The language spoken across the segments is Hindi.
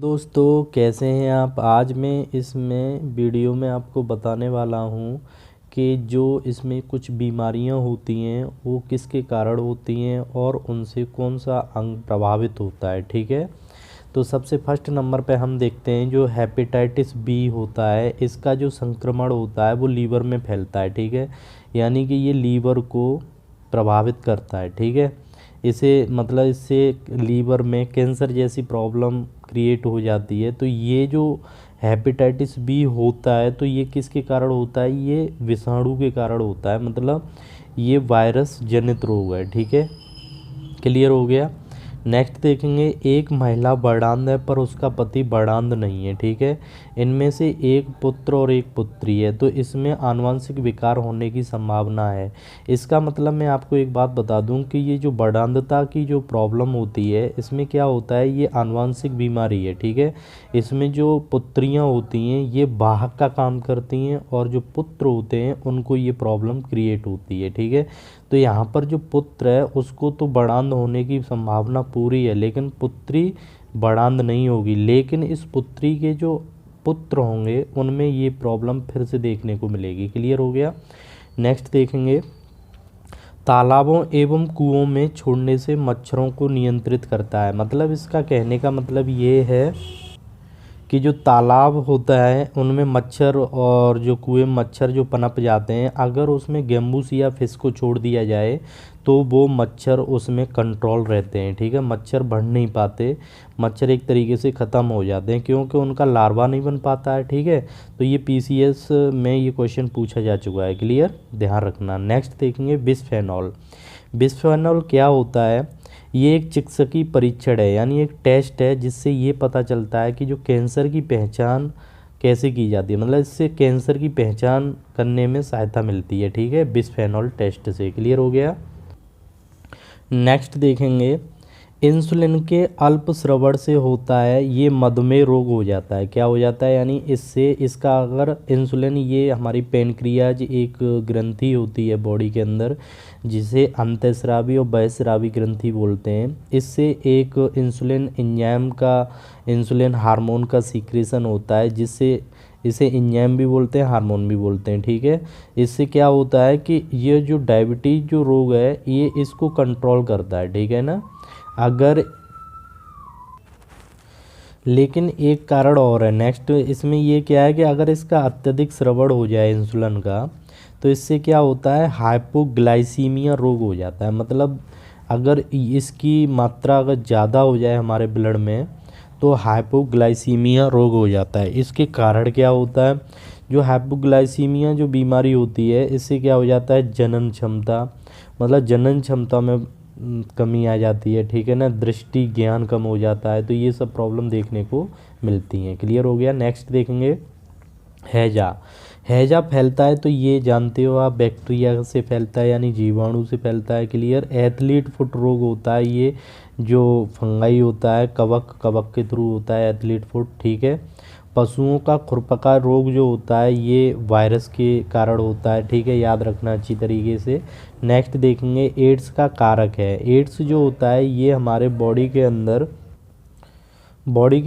दोस्तों कैसे हैं आप। आज मैं इसमें वीडियो में आपको बताने वाला हूँ कि जो इसमें कुछ बीमारियाँ होती हैं वो किसके कारण होती हैं और उनसे कौन सा अंग प्रभावित होता है। ठीक है, तो सबसे फर्स्ट नंबर पे हम देखते हैं जो हेपेटाइटिस बी होता है। इसका जो संक्रमण होता है वो लीवर में फैलता है। ठीक है, यानी कि ये लीवर को प्रभावित करता है। ठीक है, इसे मतलब इससे लीवर में कैंसर जैसी प्रॉब्लम क्रिएट हो जाती है। तो ये जो हेपेटाइटिस बी होता है तो ये किसके कारण होता है, ये विषाणु के कारण होता है। मतलब ये वायरस जनित रोग है। ठीक है, क्लियर हो गया। नेक्स्ट देखेंगे, एक महिला बर्डांध है पर उसका पति बर्डांध नहीं है। ठीक है, इनमें से एक पुत्र और एक पुत्री है तो इसमें आनुवंशिक विकार होने की संभावना है। इसका मतलब मैं आपको एक बात बता दूं कि ये जो बर्डांधता की जो प्रॉब्लम होती है इसमें क्या होता है, ये आनुवंशिक बीमारी है। ठीक है, इसमें जो पुत्रियां होती हैं ये वाहक का काम करती हैं और जो पुत्र होते हैं उनको ये प्रॉब्लम क्रिएट होती है। ठीक है, तो यहाँ पर जो पुत्र है उसको तो बड़ांध होने की संभावना पूरी है, लेकिन पुत्री बड़ांध नहीं होगी। लेकिन इस पुत्री के जो पुत्र होंगे उनमें ये प्रॉब्लम फिर से देखने को मिलेगी। क्लियर हो गया। नेक्स्ट देखेंगे, तालाबों एवं कुओं में छोड़ने से मच्छरों को नियंत्रित करता है। मतलब इसका कहने का मतलब ये है कि जो तालाब होता है उनमें मच्छर और जो कुएं मच्छर जो पनप जाते हैं, अगर उसमें गेम्बूस या फिश को छोड़ दिया जाए तो वो मच्छर उसमें कंट्रोल रहते हैं। ठीक है, मच्छर बढ़ नहीं पाते, मच्छर एक तरीके से ख़त्म हो जाते हैं क्योंकि उनका लार्वा नहीं बन पाता है। ठीक है, तो ये पीसीएस में ये क्वेश्चन पूछा जा चुका है। क्लियर, ध्यान रखना। नेक्स्ट देखेंगे बिस्फेनॉल। बिस्फेनॉल क्या होता है, ये एक चिकित्सकीय परीक्षण है, यानी एक टेस्ट है जिससे ये पता चलता है कि जो कैंसर की पहचान कैसे की जाती है। मतलब इससे कैंसर की पहचान करने में सहायता मिलती है। ठीक है, बिस्फेनॉल टेस्ट से। क्लियर हो गया। नेक्स्ट देखेंगे, इंसुलिन के अल्प स्रवण से होता है ये मधुमेह रोग हो जाता है। क्या हो जाता है, यानी इससे इसका अगर इंसुलिन, ये हमारी पेनक्रियाज एक ग्रंथि होती है बॉडी के अंदर जिसे अंतःस्रावी और बहिःस्रावी ग्रंथि बोलते हैं। इससे एक इंसुलिन एंजाइम का, इंसुलिन हार्मोन का सीक्रेशन होता है जिससे इसे एंजाइम भी बोलते हैं, हार्मोन भी बोलते हैं। ठीक है, इससे क्या होता है कि ये जो डायबिटीज़ जो रोग है ये इसको कंट्रोल करता है। ठीक है ना, अगर लेकिन एक कारण और है नेक्स्ट इसमें, ये क्या है कि अगर इसका अत्यधिक श्रवण हो जाए इंसुलिन का तो इससे क्या होता है, हाइपोग्लाइसीमिया रोग हो जाता है। मतलब अगर इसकी मात्रा अगर ज़्यादा हो जाए हमारे ब्लड में तो हाइपोग्लाइसीमिया रोग हो जाता है। इसके कारण क्या होता है, जो हाइपोग्लाइसीमिया जो बीमारी होती है इससे क्या हो जाता है, जनन क्षमता, मतलब जनन क्षमता में कमी आ जाती है। ठीक है ना, दृष्टि ज्ञान कम हो जाता है। तो ये सब प्रॉब्लम देखने को मिलती हैं। क्लियर हो गया। नेक्स्ट देखेंगे, हैजा। हैजा फैलता है तो ये जानते हो आप, बैक्टीरिया से फैलता है यानी जीवाणु से फैलता है। क्लियर। एथलीट फुट रोग होता है, ये जो फंगाई होता है कवक, कवक के थ्रू होता है एथलीट फुट। ठीक है, पशुओं का खुरपका रोग जो होता है ये वायरस के कारण होता है। ठीक है, याद रखना अच्छी तरीके से। नेक्स्ट देखेंगे, एड्स का कारक है। एड्स जो होता है ये हमारे बॉडी के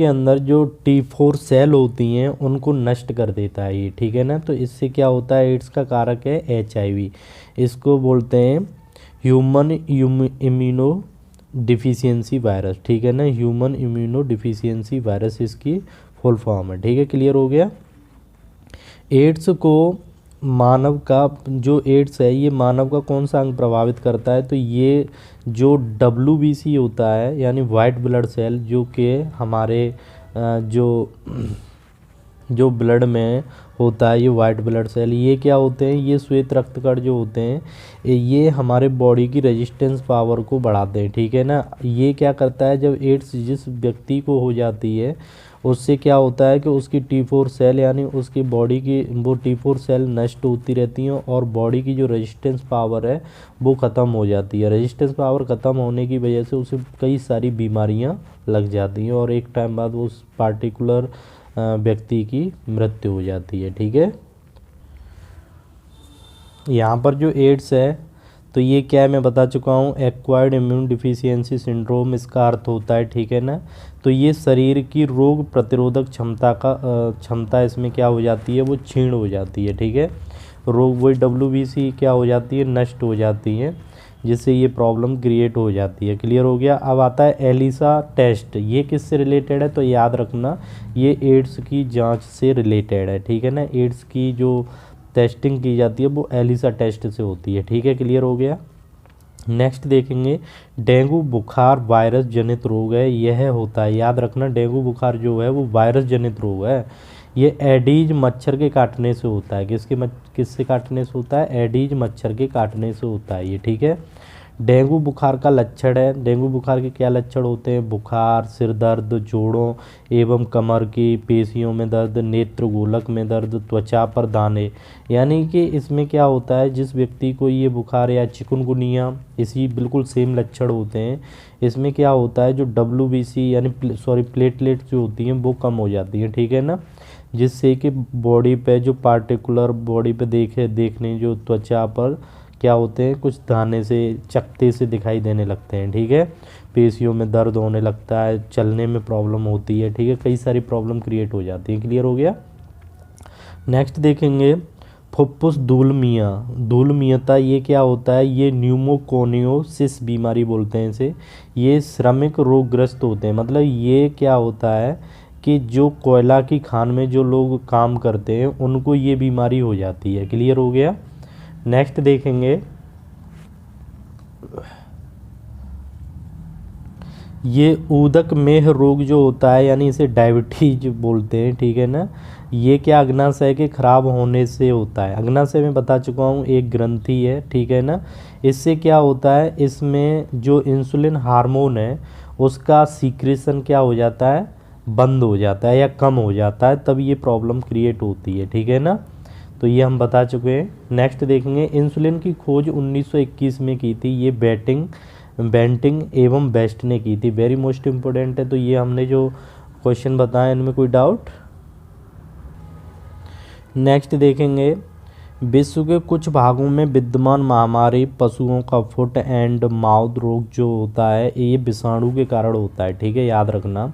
अंदर जो T4 सेल होती हैं उनको नष्ट कर देता है ये। ठीक है ना, तो इससे क्या होता है, एड्स का कारक है HIV। इसको बोलते हैं ह्यूमन इम्यूनो डिफिशियंसी वायरस। ठीक है ना, ह्यूमन इम्यूनो डिफिशियंसी वायरस इसकी फुल फॉर्म है। ठीक है, क्लियर हो गया। एड्स को मानव का, जो एड्स है ये मानव का कौन सा अंग प्रभावित करता है, तो ये जो WBC होता है यानी वाइट ब्लड सेल, जो कि हमारे जो ब्लड में होता है, ये वाइट ब्लड सेल, ये क्या होते हैं, ये श्वेत रक्तकण जो होते हैं ये हमारे बॉडी की रेजिस्टेंस पावर को बढ़ाते हैं। ठीक है ना, ये क्या करता है, जब एड्स जिस व्यक्ति को हो जाती है उससे क्या होता है कि उसकी T4 सेल यानी उसकी बॉडी की वो T4 सेल नष्ट होती रहती हैं और बॉडी की जो रेजिस्टेंस पावर है वो ख़त्म हो जाती है। रेजिस्टेंस पावर ख़त्म होने की वजह से उसे कई सारी बीमारियां लग जाती हैं और एक टाइम बाद वो उस पार्टिकुलर व्यक्ति की मृत्यु हो जाती है। ठीक है, यहाँ पर जो एड्स है तो ये क्या है मैं बता चुका हूँ, एक्वायर्ड इम्यून डिफिशियंसी सिंड्रोम इसका अर्थ होता है, ठीक है ना। तो ये शरीर की रोग प्रतिरोधक क्षमता इसमें क्या हो जाती है, वो क्षीण हो जाती है, ठीक है। रोग वही WBC क्या हो जाती है, नष्ट हो जाती है, जिससे ये प्रॉब्लम क्रिएट हो जाती है। क्लियर हो गया। अब आता है एलिसा टेस्ट, ये किससे रिलेटेड है, तो याद रखना ये एड्स की जांच से रिलेटेड है, ठीक है ना। एड्स की जो टेस्टिंग की जाती है वो एलिसा टेस्ट से होती है, ठीक है। क्लियर हो गया। नेक्स्ट देखेंगे, डेंगू बुखार वायरस जनित रोग है, यह होता है, याद रखना डेंगू बुखार जो है वो वायरस जनित रोग है। ये एडीज मच्छर के काटने से होता है, किससे काटने से होता है, एडीज मच्छर के काटने से होता है ये, ठीक है। डेंगू बुखार का लक्षण है, डेंगू बुखार के क्या लक्षण होते हैं, बुखार, सिर दर्द, जोड़ों एवं कमर की पेशियों में दर्द, नेत्र गोलक में दर्द, त्वचा पर दाने। यानी कि इसमें क्या होता है, जिस व्यक्ति को ये बुखार या चिकनगुनिया इसी बिल्कुल सेम लक्षण होते हैं, इसमें क्या होता है जो WBC यानी प्लेटलेट्स जो होती हैं वो कम हो जाती हैं, ठीक है ना। जिससे कि बॉडी पे जो पार्टिकुलर बॉडी पे देखने जो त्वचा पर क्या होते हैं, कुछ दाने से चकत्ते से दिखाई देने लगते हैं, ठीक है। पेशियों में दर्द होने लगता है, चलने में प्रॉब्लम होती है, ठीक है। कई सारी प्रॉब्लम क्रिएट हो जाती है। क्लियर हो गया। नेक्स्ट देखेंगे, फुफ्फुस धूलमियता, ये क्या होता है, ये न्यूमोकोनियोसिस बीमारी बोलते हैं इसे। ये श्रमिक रोगग्रस्त होते हैं, मतलब ये क्या होता है कि जो कोयला की खान में जो लोग काम करते हैं उनको ये बीमारी हो जाती है। क्लियर हो गया। नेक्स्ट देखेंगे, ये ऊदक मेह रोग जो होता है, यानी इसे डायबिटीज बोलते हैं, ठीक है ना। ये क्या अग्नाशय के खराब होने से होता है। अग्नाशय में बता चुका हूँ एक ग्रंथि है, ठीक है ना। इससे क्या होता है, इसमें जो इंसुलिन हार्मोन है उसका सीक्रेशन क्या हो जाता है, बंद हो जाता है या कम हो जाता है, तब ये प्रॉब्लम क्रिएट होती है, ठीक है ना। तो ये हम बता चुके हैं। नेक्स्ट देखेंगे, इंसुलिन की खोज 1921 में की थी, ये बेंटिंग एवं बेस्ट ने की थी। वेरी मोस्ट इम्पोर्टेंट है। तो ये हमने जो क्वेश्चन बताए इनमें कोई डाउट। नेक्स्ट देखेंगे, विश्व के कुछ भागों में विद्यमान महामारी पशुओं का फुट एंड माउथ रोग जो होता है ये विषाणु के कारण होता है, ठीक है, याद रखना।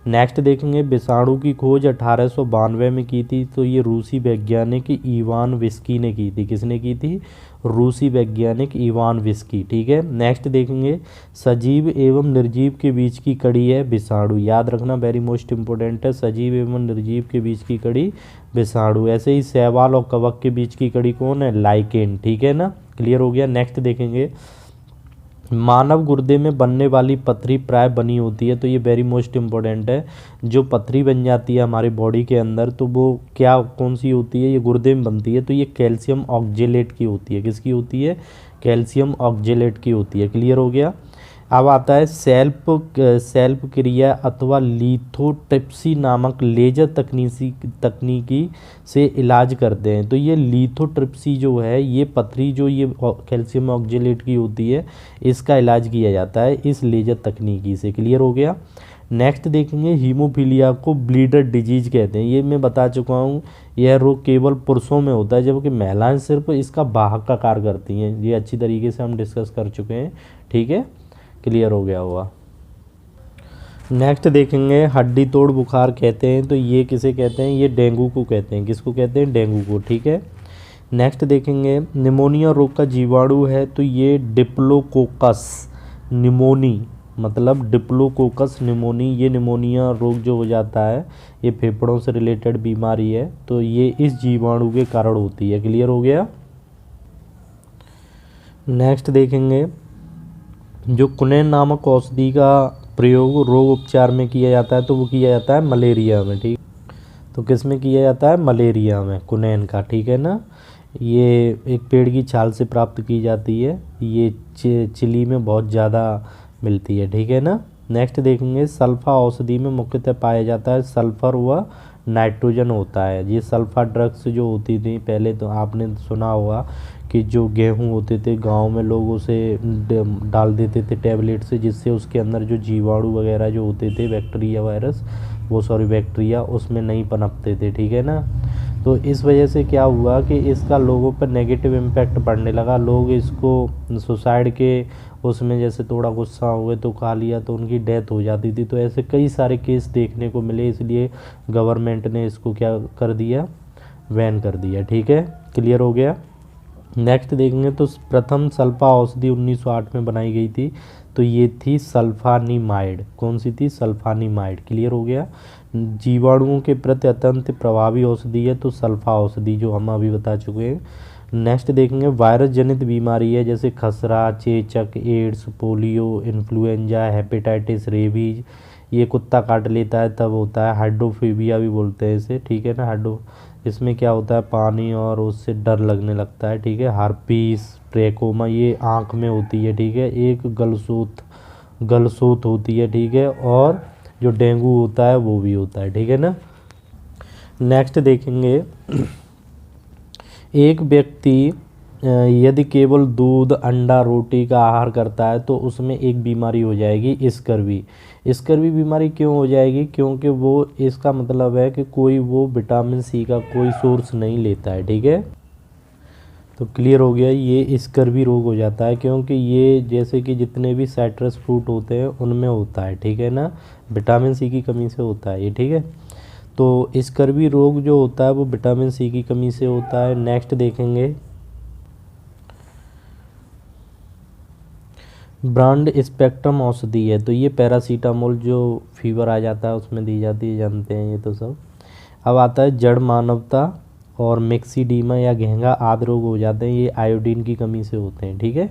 नेक्स्ट देखेंगे, विषाणु की खोज 1892 में की थी, तो ये रूसी वैज्ञानिक इवान विस्की ने की थी। किसने की थी, रूसी वैज्ञानिक इवान विस्की, ठीक है। नेक्स्ट देखेंगे, सजीव एवं निर्जीव के बीच की कड़ी है विषाणु, याद रखना, वेरी मोस्ट इंपॉर्टेंट है। सजीव एवं निर्जीव के बीच की कड़ी विषाणु। ऐसे ही शैवाल और कवक के बीच की कड़ी कौन है, लाइकेन, ठीक है ना। क्लियर हो गया। नेक्स्ट देखेंगे, मानव गुर्दे में बनने वाली पथरी प्राय बनी होती है, तो ये वेरी मोस्ट इम्पोर्टेंट है। जो पथरी बन जाती है हमारी बॉडी के अंदर, तो वो क्या कौन सी होती है, ये गुर्दे में बनती है, तो ये कैल्शियम ऑक्जेलेट की होती है। किसकी होती है, कैल्शियम ऑक्जेलेट की होती है। क्लियर हो गया। अब आता है सेल्फ क्रिया अथवा लिथोट्रिप्सी नामक लेजर तकनीकी से इलाज करते हैं। तो ये लिथोट्रिप्सी जो है, ये पथरी जो ये कैल्शियम ऑक्जेलेट की होती है, इसका इलाज किया जाता है इस लेजर तकनीकी से। क्लियर हो गया। नेक्स्ट देखेंगे, हीमोफीलिया को ब्लीडर डिजीज कहते हैं। ये मैं बता चुका हूँ, यह रोग केवल पुरुषों में होता है, जबकि महिलाएं सिर्फ इसका वाहक का कार्य करती हैं। ये अच्छी तरीके से हम डिस्कस कर चुके हैं, ठीक है। क्लियर हो गया हुआ। नेक्स्ट देखेंगे, हड्डी तोड़ बुखार कहते हैं, तो ये किसे कहते हैं, ये डेंगू को कहते हैं। किसको कहते हैं, डेंगू को, ठीक है। नेक्स्ट देखेंगे, निमोनिया रोग का जीवाणु है, तो ये डिप्लोकोकस निमोनी, मतलब डिप्लोकोकस निमोनी, ये निमोनिया रोग जो हो जाता है ये फेफड़ों से रिलेटेड बीमारी है, तो ये इस जीवाणु के कारण होती है। क्लियर हो गया। नेक्स्ट देखेंगे, जो कुनैन नामक औषधि का प्रयोग रोग उपचार में किया जाता है, तो वो किया जाता है मलेरिया में, ठीक। तो किस में किया जाता है, मलेरिया में, कुनैन का, ठीक है ना। ये एक पेड़ की छाल से प्राप्त की जाती है, ये चिली में बहुत ज़्यादा मिलती है, ठीक है ना। नेक्स्ट देखेंगे, सल्फा औषधि में मुख्यतः पाया जाता है सल्फर व नाइट्रोजन होता है। ये सल्फा ड्रग्स जो होती थी पहले, तो आपने सुना होगा कि जो गेहूं होते थे गांव में लोग उसे डाल देते थे टैबलेट से, जिससे उसके अंदर जो जीवाणु वगैरह जो होते थे, बैक्टीरिया उसमें नहीं पनपते थे, ठीक है ना। तो इस वजह से क्या हुआ कि इसका लोगों पर नेगेटिव इम्पैक्ट पड़ने लगा। लोग इसको सुसाइड के उसमें जैसे थोड़ा गुस्सा हो गए तो खा लिया तो उनकी डेथ हो जाती थी। तो ऐसे कई सारे केस देखने को मिले, इसलिए गवर्नमेंट ने इसको क्या कर दिया, बैन कर दिया। ठीक है, क्लियर हो गया। नेक्स्ट देखेंगे तो प्रथम सल्फा औषधि 1908 में बनाई गई थी, तो ये थी सल्फानिमाइड। कौन सी थी? सल्फानिमाइड। क्लियर हो गया। जीवाणुओं के प्रति अत्यंत प्रभावी औषधि है तो सल्फा औषधि, जो हम अभी बता चुके हैं। नेक्स्ट देखेंगे वायरस जनित बीमारी है, जैसे खसरा, चेचक, AIDS, polio, influenza, hepatitis, rabies, ये कुत्ता काट लेता है तब होता है। हाइड्रोफोबिया भी बोलते हैं इसे, ठीक है ना। इसमें क्या होता है, पानी और उससे डर लगने लगता है। ठीक है। हार्पीस, ट्रैकोमा, ये आँख में होती है। ठीक है। एक गलसोत होती है। ठीक है। और जो डेंगू होता है वो भी होता है। ठीक है ना। नेक्स्ट देखेंगे, एक व्यक्ति यदि केवल दूध, अंडा, रोटी का आहार करता है तो उसमें एक बीमारी हो जाएगी, स्कर्वी। स्कर्वी बीमारी क्यों हो जाएगी? क्योंकि वो, इसका मतलब है कि कोई वो विटामिन सी का कोई सोर्स नहीं लेता है। ठीक है। तो क्लियर हो गया, ये स्कर्वी रोग हो जाता है क्योंकि ये जैसे कि जितने भी साइट्रस फ्रूट होते हैं उनमें होता है। ठीक है ना, विटामिन सी की कमी से होता है ये। ठीक है। तो स्कर्वी रोग जो होता है वो विटामिन सी की कमी से होता है। नेक्स्ट देखेंगे, ब्रांड स्पेक्ट्रम औषधि है, तो ये पैरासीटामोल जो फीवर आ जाता है उसमें दी जाती है, जानते हैं ये तो सब। अब आता है जड़ मानवता और मिक्सीडीमा या घेंगा आदि रोग हो जाते हैं, ये आयोडीन की कमी से होते हैं। ठीक है।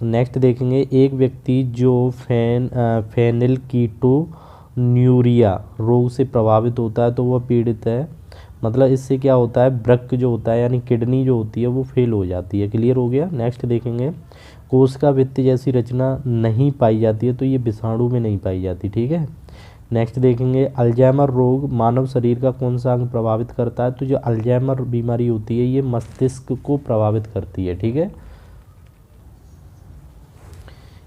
नेक्स्ट देखेंगे, एक व्यक्ति जो फेनिलकीटोन्यूरिया रोग से प्रभावित होता है तो वह पीड़ित है। मतलब इससे क्या होता है, वृक्क जो होता है यानी किडनी जो होती है वो फेल हो जाती है। क्लियर हो गया। नेक्स्ट देखेंगे, कोशिका भित्ति जैसी रचना नहीं पाई जाती है, तो ये विषाणु में नहीं पाई जाती। ठीक है। नेक्स्ट देखेंगे, अल्जाइमर रोग मानव शरीर का कौन सा अंग प्रभावित करता है? तो जो अल्जाइमर बीमारी होती है ये मस्तिष्क को प्रभावित करती है। ठीक है।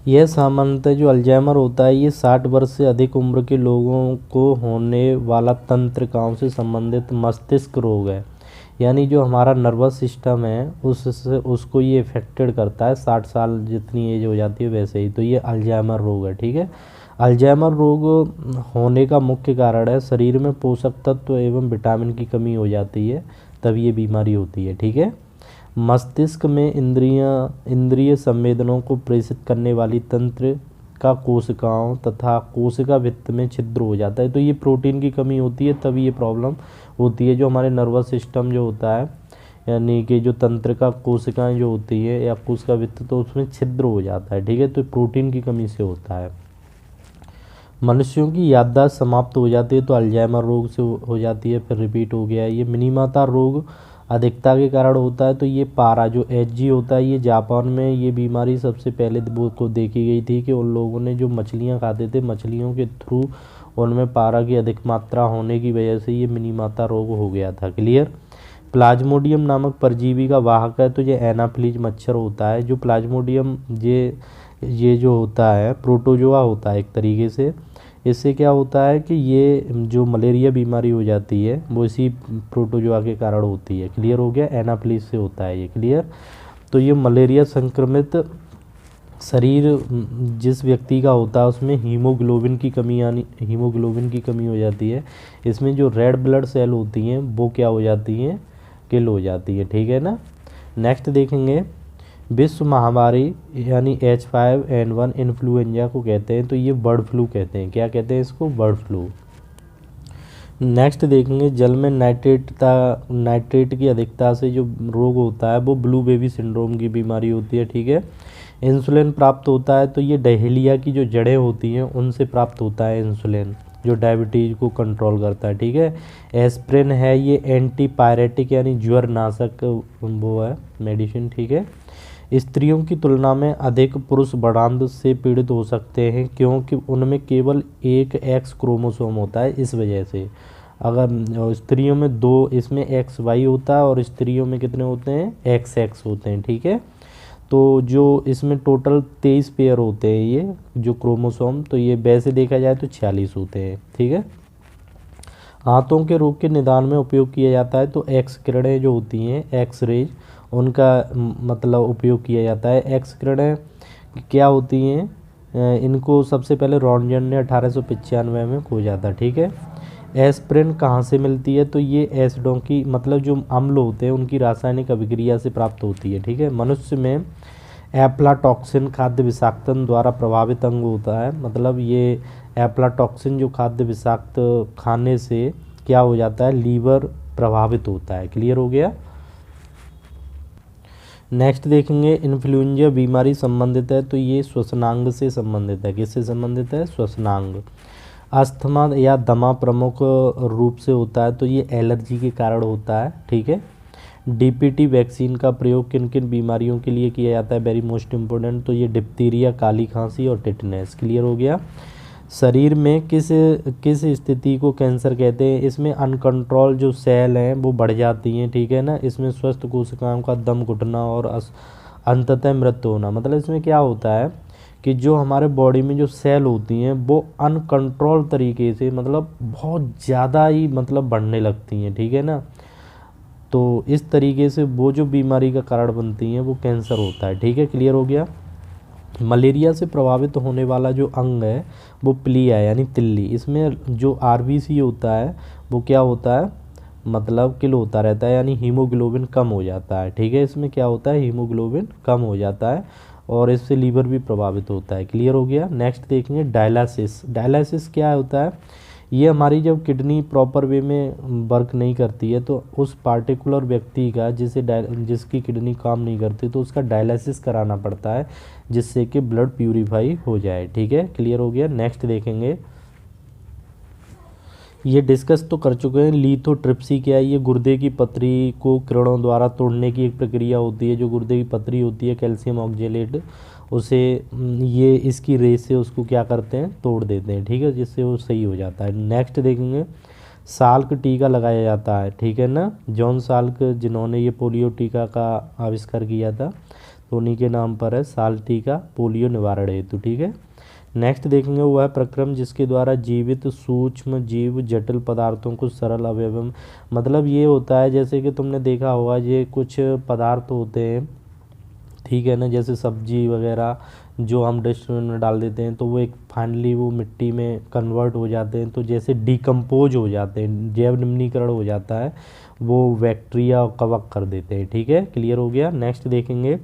यह सामान्यतः जो अल्जाइमर होता है ये 60 वर्ष से अधिक उम्र के लोगों को होने वाला तंत्रिकाओं से संबंधित मस्तिष्क रोग है। यानी जो हमारा नर्वस सिस्टम है उसको ये इफेक्टेड करता है। 60 साल जितनी एज हो जाती है वैसे ही, तो ये अल्जाइमर रोग है। ठीक है। अल्जाइमर रोग होने का मुख्य कारण है शरीर में पोषक तत्व एवं विटामिन की कमी हो जाती है, तब ये बीमारी होती है। ठीक है। मस्तिष्क में इंद्रिय संवेदनों को प्रेषित करने वाली तंत्र का कोशिकाओं तथा कोशिका भित्त में छिद्र हो जाता है, तो ये प्रोटीन की कमी होती है तब ये प्रॉब्लम होती है। जो हमारे नर्वस सिस्टम जो होता है यानी कि जो तंत्र का कोशिकाएं जो होती है या कोशिका भित्त, तो उसमें छिद्र हो जाता है। ठीक है। तो प्रोटीन की कमी से होता है। मनुष्यों की याददाश्त समाप्त हो जाती है तो अल्जाइमर रोग से हो जाती है, फिर रिपीट हो गया। ये मिनीमाता रोग अधिकता के कारण होता है, तो ये पारा जो एचजी होता है ये जापान में ये बीमारी सबसे पहले वो को देखी गई थी कि उन लोगों ने जो मछलियां खाते थे, मछलियों के थ्रू उनमें पारा की अधिक मात्रा होने की वजह से ये मिनीमाता रोग हो गया था। क्लियर। प्लाज्मोडियम नामक परजीवी का वाहक है, तो ये एनाफ्लीज मच्छर होता है। जो प्लाज्मोडियम ये जो होता है प्रोटोजोआ होता है एक तरीके से। इससे क्या होता है कि ये जो मलेरिया बीमारी हो जाती है वो इसी प्रोटोजोआ के कारण होती है। क्लियर हो गया। एनाफ्लीज से होता है ये। क्लियर। तो ये मलेरिया संक्रमित शरीर जिस व्यक्ति का होता है उसमें हीमोग्लोबिन की कमी हो जाती है। इसमें जो रेड ब्लड सेल होती हैं वो क्या हो जाती हैं, किल हो जाती है। ठीक है ना। नेक्स्ट देखेंगे, विश्व महामारी यानी H5N1 इन्फ्लुएंजा को कहते हैं, तो ये बर्ड फ्लू कहते हैं। क्या कहते हैं इसको? Bird flu. नेक्स्ट देखेंगे, जल में नाइट्रेट की अधिकता से जो रोग होता है वो ब्लू बेबी सिंड्रोम की बीमारी होती है। ठीक है। इंसुलिन प्राप्त होता है, तो ये डहेलिया की जो जड़ें होती हैं उनसे प्राप्त होता है इंसुलिन, जो डायबिटीज़ को कंट्रोल करता है। ठीक है। एस्प्रिन है, ये एंटीपायरेटिक यानी ज्वर नाशक वो है मेडिसिन। ठीक है। स्त्रियों की तुलना में अधिक पुरुष बढ़ांत से पीड़ित हो सकते हैं क्योंकि उनमें केवल एक एक्स क्रोमोसोम होता है। इस वजह से अगर स्त्रियों में 2 इसमें XY होता है और स्त्रियों में कितने होते हैं, XX होते हैं। ठीक है। तो जो इसमें टोटल 23 पेयर होते हैं ये जो क्रोमोसोम, तो ये वैसे देखा जाए तो 46 होते हैं। ठीक है। आंतों के रोग के निदान में उपयोग किया जाता है तो एक्स किरणें जो होती हैं, एक्स रेज, उनका मतलब उपयोग किया जाता है। एक्स किरणें क्या होती हैं, इनको सबसे पहले रॉन्टगन ने 1895 में खोजा था, ठीक है। एस्पिरिन कहाँ से मिलती है, तो ये एसिडों की मतलब जो अम्ल होते हैं उनकी रासायनिक अभिक्रिया से प्राप्त होती है, ठीक है। मनुष्य में एफ्लाटॉक्सिन खाद्य विषाक्तन द्वारा प्रभावित अंग होता है, मतलब ये एफ्लाटॉक्सिन जो खाद्य विषाक्त खाने से क्या हो जाता है, लीवर प्रभावित होता है। क्लियर हो गया। नेक्स्ट देखेंगे, इन्फ्लुएंजा बीमारी संबंधित है तो ये श्वसनांग से संबंधित है। किससे संबंधित है, श्वसनांग। अस्थमा या दमा प्रमुख रूप से होता है तो ये एलर्जी के कारण होता है, ठीक है। डीपीटी वैक्सीन का प्रयोग किन किन बीमारियों के लिए किया जाता है, वेरी मोस्ट इम्पोर्टेंट, तो ये डिप्थीरिया, काली खांसी और टिटनेस। क्लियर हो गया। शरीर में किस किस स्थिति को कैंसर कहते हैं, इसमें अनकंट्रोल जो सेल हैं वो बढ़ जाती हैं, ठीक है ना। इसमें स्वस्थ कोशिकाओं का दम घुटना और अंततः मृत्यु होना। मतलब इसमें क्या होता है कि जो हमारे बॉडी में जो सेल होती हैं वो अनकंट्रोल तरीके से मतलब बहुत ज़्यादा ही मतलब बढ़ने लगती हैं, ठीक है ना। तो इस तरीके से वो जो बीमारी का कारण बनती हैं वो कैंसर होता है, ठीक है। क्लियर हो गया। मलेरिया से प्रभावित होने वाला जो अंग है वो प्लिया यानी तिल्ली। इसमें जो आरबीसी होता है वो क्या होता है, मतलब किल होता रहता है, यानी हीमोग्लोबिन कम हो जाता है, ठीक है। इसमें क्या होता है, हीमोग्लोबिन कम हो जाता है और इससे लीवर भी प्रभावित होता है। क्लियर हो गया। नेक्स्ट देखेंगे डायलिसिस। डायलिसिस क्या होता है, ये हमारी जब किडनी प्रॉपर वे में वर्क नहीं करती है तो उस पार्टिकुलर व्यक्ति का जिसकी किडनी काम नहीं करती तो उसका डायलिसिस कराना पड़ता है जिससे कि ब्लड प्यूरिफाई हो जाए, ठीक है। क्लियर हो गया। नेक्स्ट देखेंगे, ये डिस्कस तो कर चुके हैं, लिथोट्रिप्सी क्या है, ये गुर्दे की पथरी को किरणों द्वारा तोड़ने की एक प्रक्रिया होती है। जो गुर्दे की पथरी होती है कैल्शियम ऑक्जेलेट, उसे ये इसकी रेस से उसको क्या करते हैं, तोड़ देते हैं, ठीक है, जिससे वो सही हो जाता है। नेक्स्ट देखेंगे, साल्क टीका लगाया जाता है, ठीक है ना। जॉन साल्क जिन्होंने ये पोलियो टीका का आविष्कार किया था तो उन्हीं के नाम पर है साल्क टीका, पोलियो निवारण हेतु, ठीक है। नेक्स्ट देखेंगे, वह प्रक्रम जिसके द्वारा जीवित सूक्ष्म जीव जटिल पदार्थों को सरल अवयव, मतलब ये होता है जैसे कि तुमने देखा होगा ये कुछ पदार्थ होते हैं, ठीक है ना, जैसे सब्जी वगैरह जो हम डस्टबिन में डाल देते हैं तो वो एक फाइनली वो मिट्टी में कन्वर्ट हो जाते हैं, तो जैसे डिकम्पोज हो जाते हैं, जैव निम्नीकरण हो जाता है, वो बैक्टीरिया और कवक कर देते हैं, ठीक है। क्लियर हो गया। नेक्स्ट देखेंगे,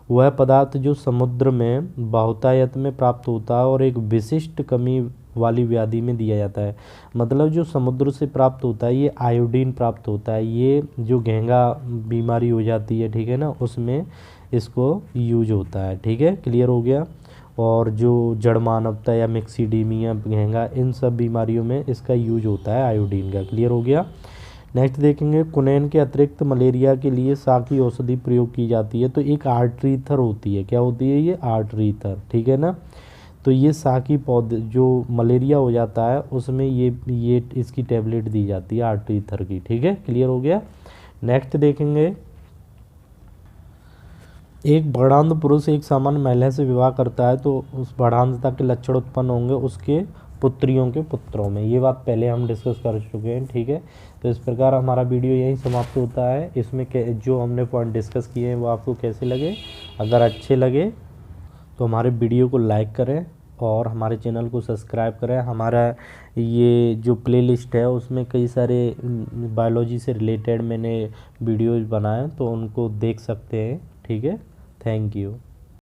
वह पदार्थ जो समुद्र में बहुतायत में प्राप्त होता है और एक विशिष्ट कमी वाली व्याधि में दिया जाता है। मतलब जो समुद्र से प्राप्त होता है ये आयोडीन प्राप्त होता है, ये जो घेंघा बीमारी हो जाती है, ठीक है ना, उसमें इसको यूज होता है, ठीक है। क्लियर हो गया। और जो जड़मानवता या मिक्सीडीमिया घेंघा, इन सब बीमारियों में इसका यूज होता है आयोडीन का। क्लियर हो गया। नेक्स्ट देखेंगे, कुनैन के अतिरिक्त मलेरिया के लिए साकी औषधि प्रयोग की जाती है तो एक आर्ट्रीथर होती है, क्या होती है, ये आर्ट्रीथर, ठीक है ना। तो ये साकी पौधे जो मलेरिया हो जाता है उसमें ये इसकी टैबलेट दी जाती है आर्ट्रीथर की, ठीक है। क्लियर हो गया। नेक्स्ट देखेंगे, एक बढ़ांत पुरुष एक सामान्य महिला से विवाह करता है तो उस बढ़ांतता के लक्षण उत्पन्न होंगे उसके पुत्रियों के पुत्रों में। ये बात पहले हम डिस्कस कर चुके हैं, ठीक है। तो इस प्रकार हमारा वीडियो यहीं समाप्त होता है। इसमें जो हमने पॉइंट डिस्कस किए हैं वो आपको कैसे लगे, अगर अच्छे लगे तो हमारे वीडियो को लाइक करें और हमारे चैनल को सब्सक्राइब करें। हमारा ये जो प्लेलिस्ट है उसमें कई सारे बायोलॉजी से रिलेटेड मैंने वीडियोज़ बनाए तो उनको देख सकते हैं, ठीक है। Thank you.